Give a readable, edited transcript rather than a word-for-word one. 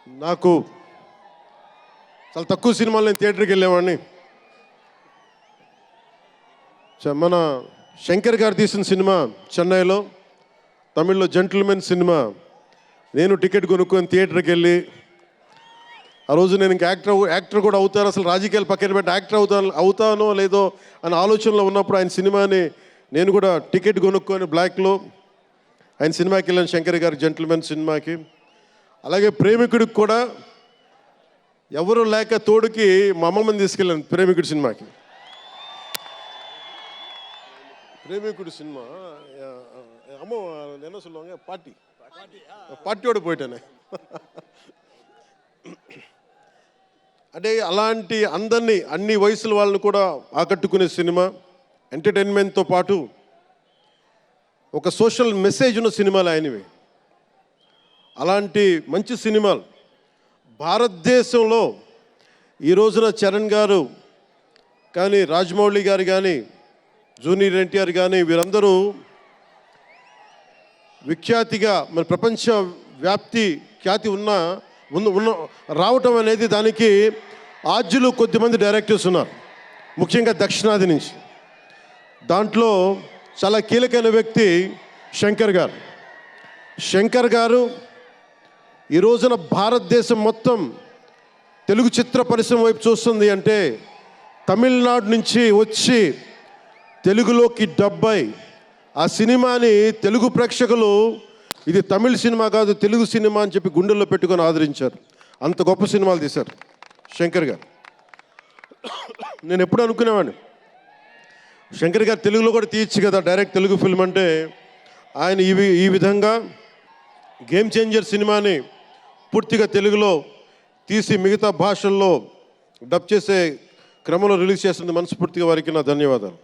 నాకు చాలా తక్కువ సినిమాలు నేను థియేటర్కి వెళ్ళేవాడిని. మన శంకర్ గారు తీసిన సినిమా చెన్నైలో, తమిళ్లో జెంటిల్మెన్ సినిమా నేను టికెట్ కొనుక్కొని థియేటర్కి వెళ్ళి, ఆ రోజు నేను ఇంకా యాక్టర్ కూడా అవుతాను, అసలు రాజకీయాలు పక్కన పెట్టి యాక్టర్ అవుతానో లేదో అనే ఆలోచనలో ఉన్నప్పుడు ఆయన సినిమాని నేను కూడా టికెట్ కొనుక్కొని బ్లాక్లో ఆయన సినిమాకి వెళ్ళాను, శంకర్ గారి జెంటిల్మెన్ సినిమాకి. అలాగే ప్రేమికుడికి కూడా ఎవరు లేక తోడుకి మా అమ్మమ్మని తీసుకెళ్ళాను ప్రేమికుడి సినిమాకి. ప్రేమికుడి సినిమా అమ్మ என்ன சொல்லுவாங்க పార్టీயோடு పోయిటానే. అంటే అలాంటి అందరినీ, అన్ని వయసుల వాళ్ళని కూడా ఆకట్టుకునే సినిమా, ఎంటర్టైన్మెంట్తో పాటు ఒక సోషల్ మెసేజ్ ఉన్న సినిమాలు ఆయనవి. అలాంటి మంచి సినిమాలు భారతదేశంలో ఈ రోజున చరణ్ గారు కానీ, రాజమౌళి గారు కానీ, జూనియర్ ఎన్టీఆర్ కానీ వీరందరూ విఖ్యాతిగా మన ప్రపంచ ఖ్యాతి ఉన్న రావటం అనేది, దానికి ఆద్యులు కొద్దిమంది డైరెక్టర్స్ ఉన్నారు, ముఖ్యంగా దక్షిణాది నుంచి. దాంట్లో చాలా కీలకమైన వ్యక్తి శంకర్ గారు ఈ రోజున భారతదేశం మొత్తం తెలుగు చిత్ర పరిశ్రమ వైపు చూస్తుంది అంటే, తమిళనాడు నుంచి వచ్చి తెలుగులోకి డబ్బై ఆ సినిమాని తెలుగు ప్రేక్షకులు ఇది తమిళ సినిమా కాదు తెలుగు సినిమా అని చెప్పి గుండెల్లో పెట్టుకొని ఆదరించారు. అంత గొప్ప సినిమాలు తీశారు శంకర్ గారు. నేను ఎప్పుడు అనుకునేవాడిని, శంకర్ గారు తెలుగులో కూడా తీయచ్చు కదా డైరెక్ట్ తెలుగు ఫిల్మ్ అంటే. ఆయన ఈ విధంగా గేమ్ చేంజర్ సినిమాని పూర్తిగా తెలుగులో తీసి మిగతా భాషల్లో డబ్ చేసే క్రమంలో రిలీజ్ చేస్తుంది. మనస్ఫూర్తిగా వారికి నా ధన్యవాదాలు.